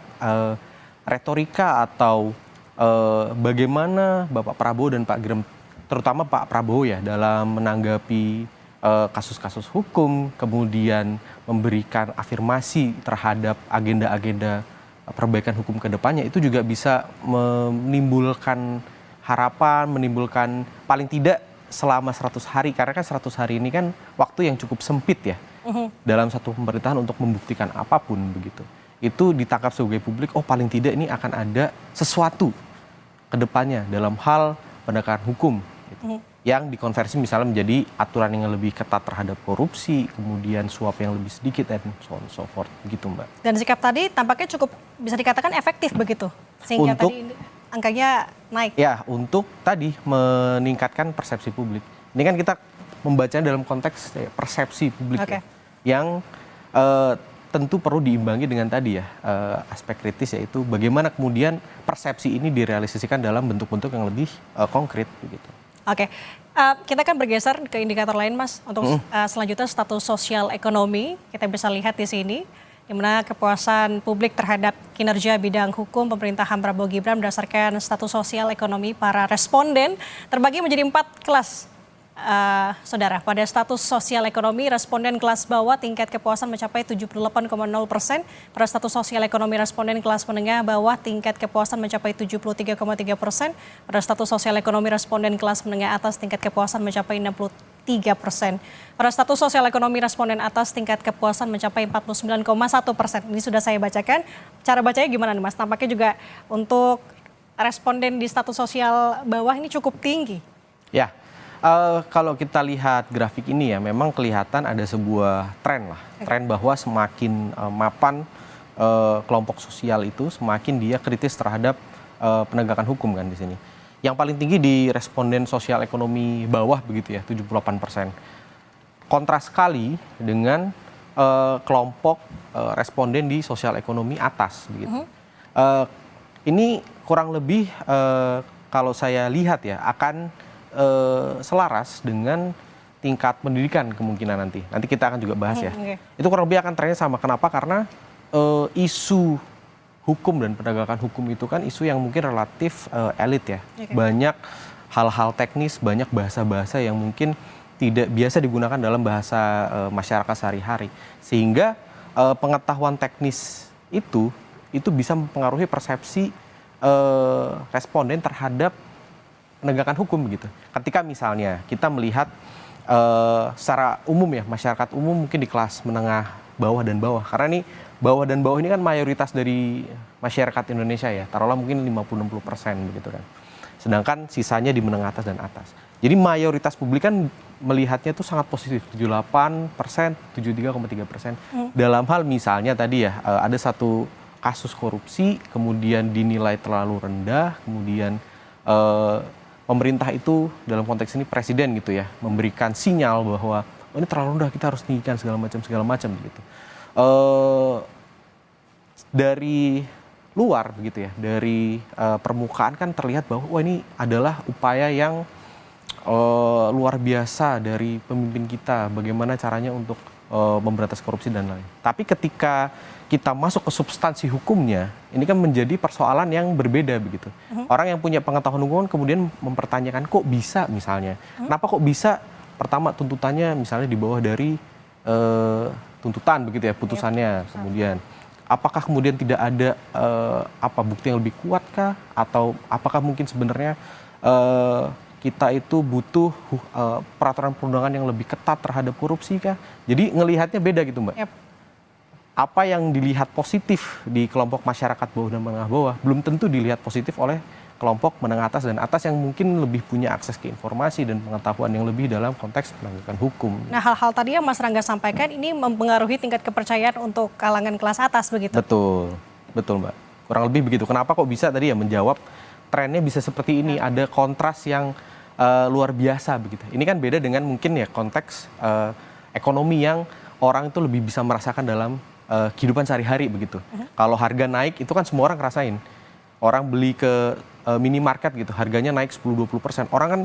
retorika atau bagaimana Bapak Prabowo dan Pak Gibran, terutama Pak Prabowo ya, dalam menanggapi kasus-kasus hukum, kemudian memberikan afirmasi terhadap agenda-agenda perbaikan hukum ke depannya, itu juga bisa menimbulkan harapan, menimbulkan paling tidak selama 100 hari, karena kan 100 hari ini kan waktu yang cukup sempit ya dalam satu pemerintahan untuk membuktikan apapun begitu. Itu ditangkap sebagai publik, oh paling tidak ini akan ada sesuatu ke depannya dalam hal penegakan hukum gitu. Yang dikonversi misalnya menjadi aturan yang lebih ketat terhadap korupsi, kemudian suap yang lebih sedikit, dan so on so forth begitu, Mbak.
Dan sikap tadi tampaknya cukup bisa dikatakan efektif begitu, sehingga
untuk,
tadi angkanya naik.
Ya, untuk tadi meningkatkan persepsi publik. Ini kan kita membacanya dalam konteks persepsi publik ya, yang tentu perlu diimbangi dengan tadi ya, aspek kritis, yaitu bagaimana kemudian persepsi ini direalisasikan dalam bentuk-bentuk yang lebih konkret begitu.
Kita akan bergeser ke indikator lain, Mas. Untuk selanjutnya status sosial ekonomi, kita bisa lihat di sini di mana kepuasan publik terhadap kinerja bidang hukum pemerintahan Prabowo Gibran berdasarkan status sosial ekonomi para responden terbagi menjadi 4 kelas. Saudara, pada status sosial ekonomi, responden kelas bawah tingkat kepuasan mencapai 78,0%. Pada status sosial ekonomi responden kelas menengah bawah tingkat kepuasan mencapai 73,3%. Pada status sosial ekonomi responden kelas menengah atas tingkat kepuasan mencapai 63%. Pada status sosial ekonomi responden atas tingkat kepuasan mencapai 49,1%. Ini sudah saya bacakan. Cara bacanya gimana nih Mas? Tampaknya juga untuk responden di status sosial bawah ini cukup tinggi.
Ya. Kalau kita lihat grafik ini ya, memang kelihatan ada sebuah tren lah. Tren bahwa semakin mapan kelompok sosial itu, semakin dia kritis terhadap penegakan hukum kan di sini. Yang paling tinggi di responden sosial ekonomi bawah begitu ya, 78%. Kontras sekali dengan kelompok responden di sosial ekonomi atas begitu. Ini kurang lebih kalau saya lihat ya akan selaras dengan tingkat pendidikan kemungkinan nanti. Nanti kita akan juga bahas ya. Itu kurang lebih akan trennya sama. Kenapa? Karena isu hukum dan penegakan hukum itu kan isu yang mungkin relatif elit ya. Banyak hal-hal teknis, banyak bahasa-bahasa yang mungkin tidak biasa digunakan dalam bahasa masyarakat sehari-hari. Sehingga pengetahuan teknis itu bisa mempengaruhi persepsi responden terhadap penegakan hukum begitu. Ketika misalnya kita melihat secara umum ya, masyarakat umum mungkin di kelas menengah bawah dan bawah. Karena ini bawah dan bawah ini kan mayoritas dari masyarakat Indonesia ya. Taruhlah mungkin 50-60% begitu kan. Sedangkan sisanya di menengah atas dan atas. Jadi mayoritas publik kan melihatnya itu sangat positif. 78%, 73,3%. Dalam hal misalnya tadi ya, ada satu kasus korupsi, kemudian dinilai terlalu rendah, kemudian pemerintah itu dalam konteks ini presiden gitu ya memberikan sinyal bahwa oh, ini terlalu rendah, kita harus tinggikan segala macam gitu. Dari luar begitu ya, dari permukaan kan terlihat bahwa wah ini adalah upaya yang luar biasa dari pemimpin kita, bagaimana caranya untuk memberantas korupsi dan lain. Tapi ketika kita masuk ke substansi hukumnya, ini kan menjadi persoalan yang berbeda begitu. Orang yang punya pengetahuan hukum kemudian mempertanyakan kok bisa misalnya. Kenapa kok bisa? Pertama tuntutannya misalnya di bawah dari tuntutan begitu ya, putusannya. Kemudian apakah kemudian tidak ada bukti yang lebih kuat kah? Atau apakah mungkin sebenarnya kita itu butuh peraturan perundangan yang lebih ketat terhadap korupsi kah? Jadi ngelihatnya beda gitu Mbak. Apa yang dilihat positif di kelompok masyarakat bawah dan menengah bawah belum tentu dilihat positif oleh kelompok menengah atas dan atas yang mungkin lebih punya akses ke informasi dan pengetahuan yang lebih dalam konteks penegakan hukum.
Nah, hal-hal tadi yang Mas Rangga sampaikan ini mempengaruhi tingkat kepercayaan untuk kalangan kelas atas begitu? Betul Mbak. Kurang lebih begitu. Kenapa kok bisa tadi ya menjawab trennya bisa seperti ini, ada kontras yang luar biasa begitu. Ini kan beda dengan mungkin ya konteks ekonomi yang orang itu lebih bisa merasakan dalam kehidupan sehari-hari begitu. Kalau harga naik itu kan semua orang ngerasain. Orang beli ke minimarket gitu, harganya naik 10-20%. Orang kan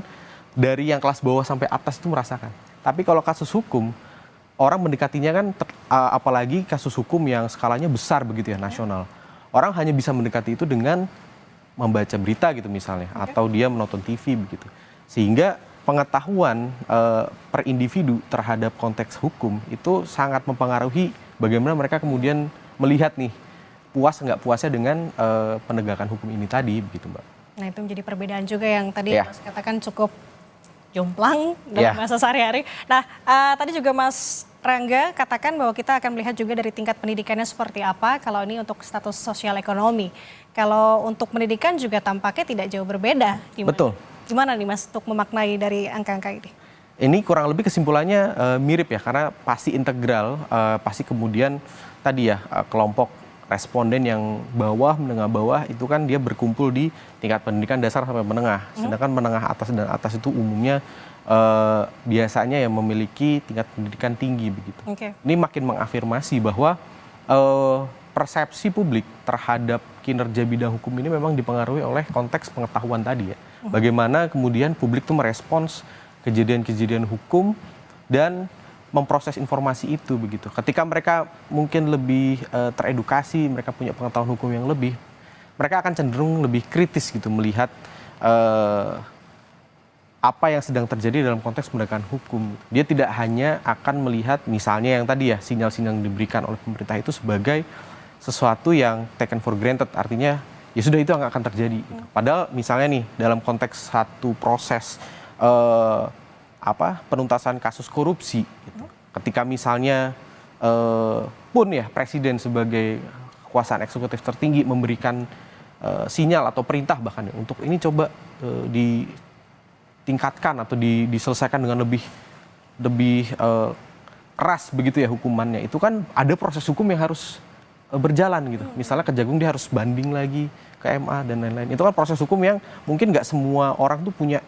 dari yang kelas bawah sampai atas itu merasakan. Tapi kalau kasus hukum, orang mendekatinya kan apalagi kasus hukum yang skalanya besar begitu ya, nasional. Orang hanya bisa mendekati itu dengan membaca berita gitu misalnya, atau dia menonton TV begitu. Sehingga pengetahuan per individu terhadap konteks hukum itu sangat mempengaruhi bagaimana mereka kemudian melihat nih puas nggak puasnya dengan penegakan hukum ini tadi begitu Mbak. Nah itu menjadi perbedaan juga yang tadi Mas katakan cukup jomplang dalam masa sehari-hari. Nah tadi juga Mas Rangga katakan bahwa kita akan melihat juga dari tingkat pendidikannya seperti apa kalau ini untuk status sosial ekonomi. Kalau untuk pendidikan juga tampaknya tidak jauh berbeda.
Betul.
Gimana nih Mas untuk memaknai dari angka-angka ini?
Ini kurang lebih kesimpulannya mirip ya, karena pasti integral, pasti kemudian tadi ya kelompok responden yang bawah, menengah bawah itu kan dia berkumpul di tingkat pendidikan dasar sampai menengah. Sedangkan menengah atas dan atas itu umumnya biasanya yang memiliki tingkat pendidikan tinggi begitu. Ini makin mengafirmasi bahwa persepsi publik terhadap kinerja bidang hukum ini memang dipengaruhi oleh konteks pengetahuan tadi ya. Bagaimana kemudian publik itu merespons kejadian-kejadian hukum dan memproses informasi itu begitu. Ketika mereka mungkin lebih teredukasi, mereka punya pengetahuan hukum yang lebih, mereka akan cenderung lebih kritis gitu melihat apa yang sedang terjadi dalam konteks penegakan hukum. Dia tidak hanya akan melihat misalnya yang tadi ya, sinyal-sinyal yang diberikan oleh pemerintah itu sebagai sesuatu yang taken for granted, artinya ya sudah itu yang akan terjadi. Padahal misalnya nih dalam konteks satu proses penuntasan kasus korupsi, gitu. Ketika misalnya pun ya presiden sebagai kekuasaan eksekutif tertinggi memberikan sinyal atau perintah bahkan ya, untuk ini coba ditingkatkan atau diselesaikan dengan lebih keras begitu ya hukumannya, itu kan ada proses hukum yang harus berjalan gitu. Misalnya Kejagung dia harus banding lagi ke MA dan lain-lain. Itu kan proses hukum yang mungkin nggak semua orang tuh punya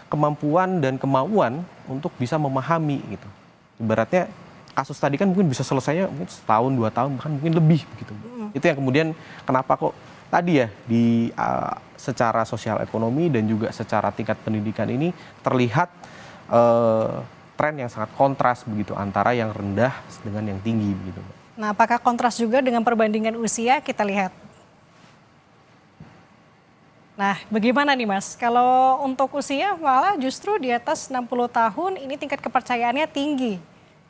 kemampuan dan kemauan untuk bisa memahami gitu. Ibaratnya kasus tadi kan mungkin bisa selesainya mungkin setahun, 2 tahun, bahkan mungkin lebih begitu. Itu yang kemudian kenapa kok tadi ya secara sosial ekonomi dan juga secara tingkat pendidikan ini terlihat tren yang sangat kontras begitu antara yang rendah dengan yang tinggi begitu.
Nah, apakah kontras juga dengan perbandingan usia? Kita lihat. Nah, bagaimana nih Mas? Kalau untuk usia malah justru di atas 60 tahun ini tingkat kepercayaannya tinggi.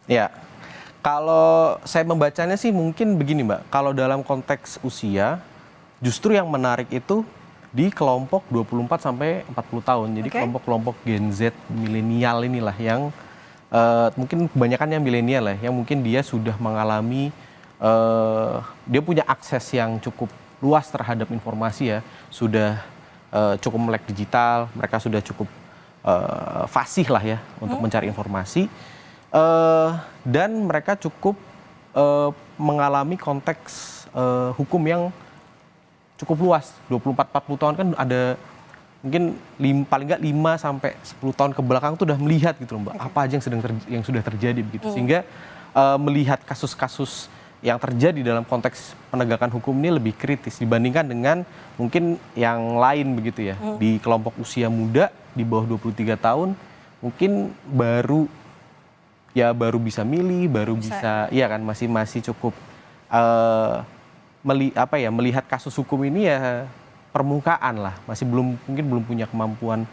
Ya, kalau saya membacanya sih mungkin begini Mbak, kalau dalam konteks usia justru yang menarik itu di kelompok 24 sampai 40 tahun. Jadi kelompok-kelompok Gen Z milenial inilah yang mungkin kebanyakan yang milenial ya, yang mungkin dia sudah mengalami, dia punya akses yang cukup luas terhadap informasi ya, sudah cukup melek digital, mereka sudah cukup fasih lah ya untuk mencari informasi, dan mereka cukup mengalami konteks hukum yang cukup luas. 24-40 tahun kan ada mungkin paling nggak 5 sampai 10 tahun ke belakang tuh udah melihat gitu loh Mbak, apa aja yang sudah terjadi begitu. Sehingga melihat kasus-kasus yang terjadi dalam konteks penegakan hukum ini lebih kritis dibandingkan dengan mungkin yang lain begitu ya. Di kelompok usia muda di bawah 23 tahun mungkin baru bisa milih, baru bisa iya kan, masih cukup melihat kasus hukum ini ya permukaan lah, masih mungkin belum punya kemampuan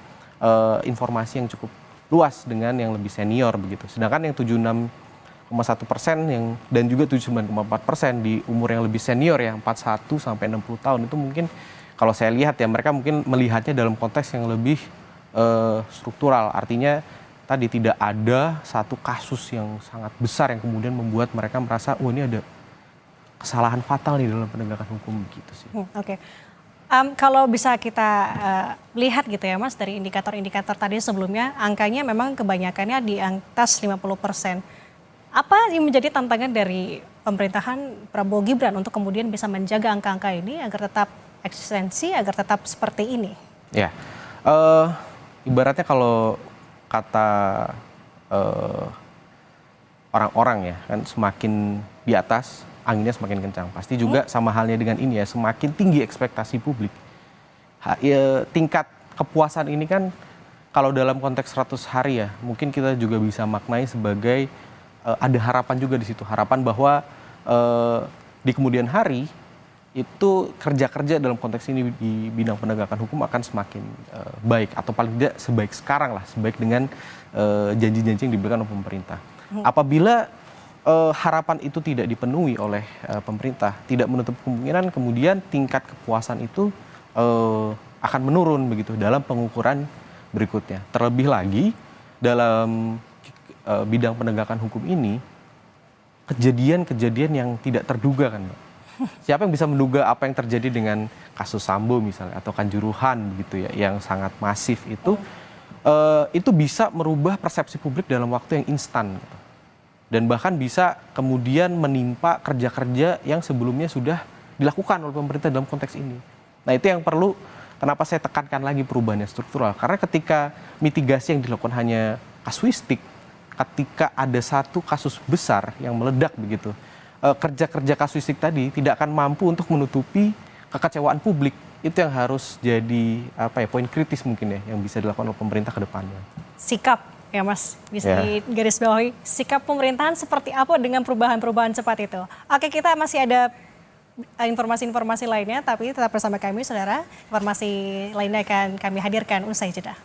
informasi yang cukup luas dengan yang lebih senior begitu. Sedangkan yang 76,1% dan juga 79,4% di umur yang lebih senior ya 41 sampai 60 tahun itu mungkin kalau saya lihat ya mereka mungkin melihatnya dalam konteks yang lebih struktural. Artinya tadi tidak ada satu kasus yang sangat besar yang kemudian membuat mereka merasa oh ini ada kesalahan fatal nih dalam penegakan hukum gitu sih.
Oke. Kalau bisa kita lihat gitu ya Mas, dari indikator-indikator tadi sebelumnya, angkanya memang kebanyakannya di atas 50%. Apa yang menjadi tantangan dari pemerintahan Prabowo Gibran untuk kemudian bisa menjaga angka-angka ini agar tetap eksistensi, agar tetap seperti ini?
Ya, ibaratnya kalau kata orang-orang ya, kan semakin di atas, anginnya semakin kencang. Pasti juga sama halnya dengan ini ya, semakin tinggi ekspektasi publik. Tingkat kepuasan ini kan kalau dalam konteks 100 hari ya, mungkin kita juga bisa maknai sebagai ada harapan juga di situ. Harapan bahwa di kemudian hari itu kerja-kerja dalam konteks ini di bidang penegakan hukum akan semakin baik. Atau paling tidak sebaik sekarang lah, sebaik dengan janji-janji yang diberikan oleh pemerintah. Apabila harapan itu tidak dipenuhi oleh pemerintah, tidak menutup kemungkinan kemudian tingkat kepuasan itu akan menurun begitu dalam pengukuran berikutnya. Terlebih lagi dalam bidang penegakan hukum ini kejadian-kejadian yang tidak terduga kan Mbak. Siapa yang bisa menduga apa yang terjadi dengan kasus Sambo misalnya atau Kanjuruhan begitu ya yang sangat masif itu bisa merubah persepsi publik dalam waktu yang instan gitu. Dan bahkan bisa kemudian menimpa kerja-kerja yang sebelumnya sudah dilakukan oleh pemerintah dalam konteks ini. Nah itu yang perlu, kenapa saya tekankan lagi perubahannya struktural. Karena ketika mitigasi yang dilakukan hanya kasuistik, ketika ada satu kasus besar yang meledak begitu, kerja-kerja kasuistik tadi tidak akan mampu untuk menutupi kekecewaan publik. Itu yang harus jadi poin kritis mungkin ya, yang bisa dilakukan oleh pemerintah ke depannya.
Sikap ya Mas, bisa digarisbawahi sikap pemerintahan seperti apa dengan perubahan-perubahan cepat itu. Oke, kita masih ada informasi-informasi lainnya, tapi tetap bersama kami, saudara. Informasi lainnya akan kami hadirkan usai jeda.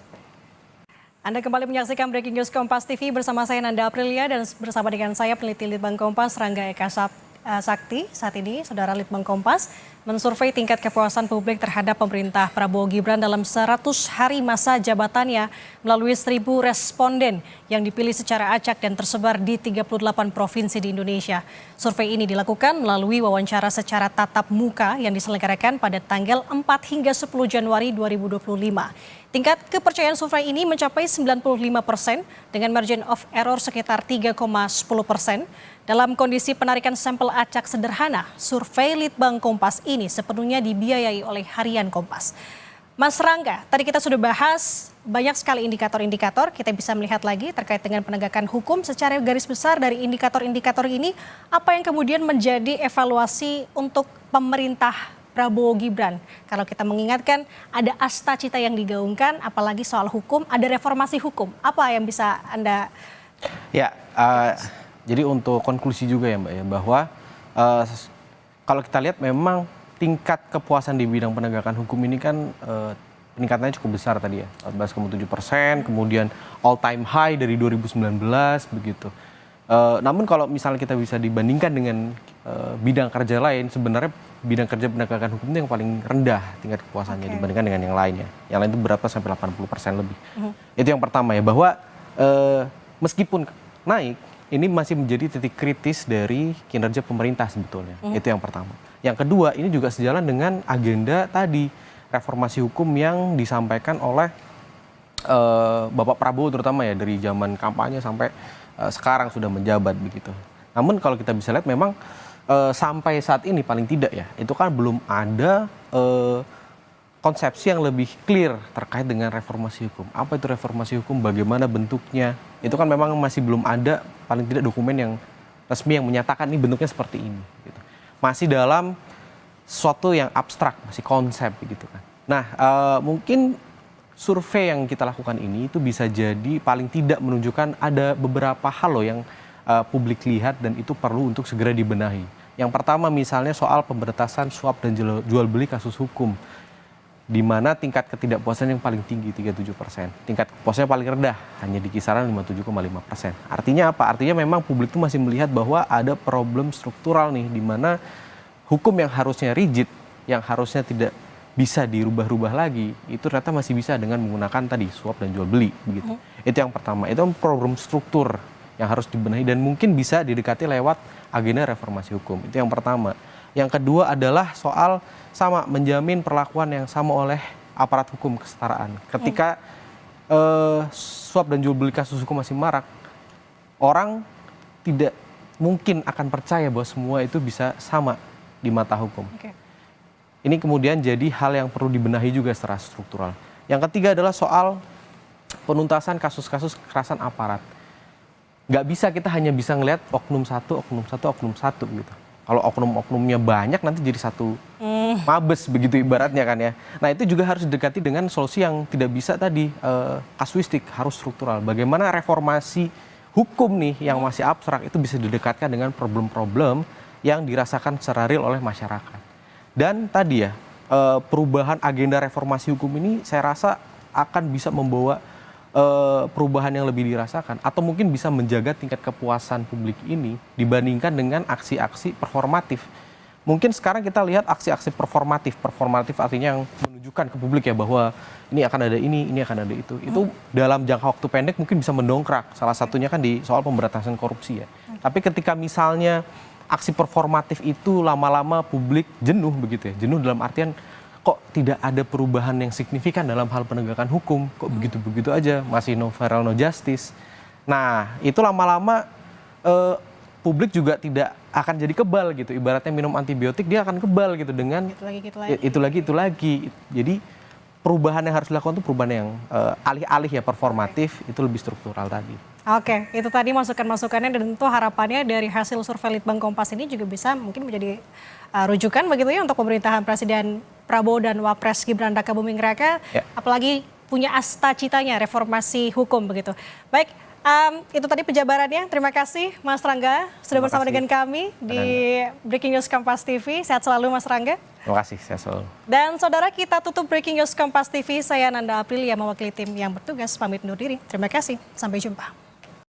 Anda kembali menyaksikan Breaking News Kompas TV bersama saya Nanda Aprilia dan bersama dengan saya peneliti Litbang Kompas Rangga Eka Sakti. Saat ini, saudara Litbang Kompas mensurvei tingkat kepuasan publik terhadap pemerintah Prabowo Gibran dalam 100 hari masa jabatannya melalui 1.000 responden yang dipilih secara acak dan tersebar di 38 provinsi di Indonesia. Survei ini dilakukan melalui wawancara secara tatap muka yang diselenggarakan pada tanggal 4 hingga 10 Januari 2025. Tingkat kepercayaan survei ini mencapai 95% dengan margin of error sekitar 3,10%. Dalam kondisi penarikan sampel acak sederhana, survei Litbang Kompas ini sepenuhnya dibiayai oleh Harian Kompas. Mas Rangga, tadi kita sudah bahas banyak sekali indikator-indikator, kita bisa melihat lagi terkait dengan penegakan hukum secara garis besar dari indikator-indikator ini, apa yang kemudian menjadi evaluasi untuk pemerintah Prabowo Gibran. Kalau kita mengingatkan ada asta cita yang digaungkan, apalagi soal hukum, ada reformasi hukum. Apa yang bisa Anda...
Ya, jadi untuk konklusi juga ya Mbak ya, bahwa kalau kita lihat memang tingkat kepuasan di bidang penegakan hukum ini kan peningkatannya cukup besar tadi ya, 14,7%, kemudian all time high dari 2019 begitu. Namun kalau misalnya kita bisa dibandingkan dengan bidang kerja lain, sebenarnya bidang kerja penegakan hukum itu yang paling rendah tingkat kepuasannya dibandingkan dengan yang lainnya. Yang lain itu berapa sampai 80% lebih. Itu yang pertama ya, bahwa meskipun naik, ini masih menjadi titik kritis dari kinerja pemerintah sebetulnya. Itu yang pertama. Yang kedua, ini juga sejalan dengan agenda tadi, reformasi hukum yang disampaikan oleh Bapak Prabowo terutama ya, dari zaman kampanye sampai sekarang sudah menjabat begitu. Namun kalau kita bisa lihat memang sampai saat ini paling tidak ya, itu kan belum ada konsepsi yang lebih clear terkait dengan reformasi hukum. Apa itu reformasi hukum, bagaimana bentuknya, itu kan memang masih belum ada paling tidak dokumen yang resmi yang menyatakan ini bentuknya seperti ini. Gitu. Masih dalam sesuatu yang abstrak, masih konsep gitu kan. Nah mungkin survei yang kita lakukan ini itu bisa jadi paling tidak menunjukkan ada beberapa hal loh yang publik lihat dan itu perlu untuk segera dibenahi. Yang pertama misalnya soal pemberantasan suap dan jual beli kasus hukum, di mana tingkat ketidakpuasan yang paling tinggi 37%, tingkat kepuasannya paling rendah hanya di kisaran 57,5%. Artinya apa? Artinya memang publik itu masih melihat bahwa ada problem struktural nih, di mana hukum yang harusnya rigid, yang harusnya tidak bisa dirubah-rubah lagi, itu ternyata masih bisa dengan menggunakan tadi suap dan jual beli begitu. Itu yang pertama, itu problem struktur yang harus dibenahi dan mungkin bisa didekati lewat agenda reformasi hukum. Itu yang pertama. Yang kedua adalah soal sama menjamin perlakuan yang sama oleh aparat hukum kesetaraan. Ketika suap dan jual beli kasus hukum masih marak, orang tidak mungkin akan percaya bahwa semua itu bisa sama di mata hukum. Ini kemudian jadi hal yang perlu dibenahi juga secara struktural. Yang ketiga adalah soal penuntasan kasus-kasus kekerasan aparat. Nggak bisa kita hanya bisa ngelihat oknum satu gitu. Kalau oknum-oknumnya banyak nanti jadi satu mabes begitu ibaratnya kan ya. Nah itu juga harus didekati dengan solusi yang tidak bisa tadi kasuistik, harus struktural. Bagaimana reformasi hukum nih yang masih abstrak itu bisa didekatkan dengan problem-problem yang dirasakan secara real oleh masyarakat. Dan tadi ya perubahan agenda reformasi hukum ini saya rasa akan bisa membawa perubahan yang lebih dirasakan atau mungkin bisa menjaga tingkat kepuasan publik ini dibandingkan dengan aksi-aksi performatif. Mungkin sekarang kita lihat aksi-aksi performatif artinya yang menunjukkan ke publik ya bahwa ini akan ada ini akan ada itu. Itu dalam jangka waktu pendek mungkin bisa mendongkrak. Salah satunya kan di soal pemberantasan korupsi ya. Tapi ketika misalnya aksi performatif itu lama-lama publik jenuh begitu ya. Jenuh dalam artian kok tidak ada perubahan yang signifikan dalam hal penegakan hukum, kok begitu-begitu aja, masih no viral no justice. Nah itu lama-lama publik juga tidak akan jadi kebal gitu, ibaratnya minum antibiotik dia akan kebal gitu dengan itu lagi. Jadi perubahan yang harus dilakukan itu perubahan yang alih-alih ya performatif, itu lebih struktural tadi.
Oke, itu tadi masukan-masukannya dan tentu harapannya dari hasil survei Litbang Kompas ini juga bisa mungkin menjadi rujukan begitu ya untuk pemerintahan Presiden Prabowo dan Wapres Gibran Raka Buming Raka. Apalagi punya cita-citanya reformasi hukum begitu. Baik, itu tadi penjabarannya. Terima kasih Mas Rangga sudah bersama dengan kami di Breaking News Kompas TV. Sehat selalu Mas Rangga.
Terima kasih, sehat selalu.
Dan saudara, kita tutup Breaking News Kompas TV. Saya Nanda Aprilia mewakili tim yang bertugas pamit undur diri. Terima kasih, sampai jumpa.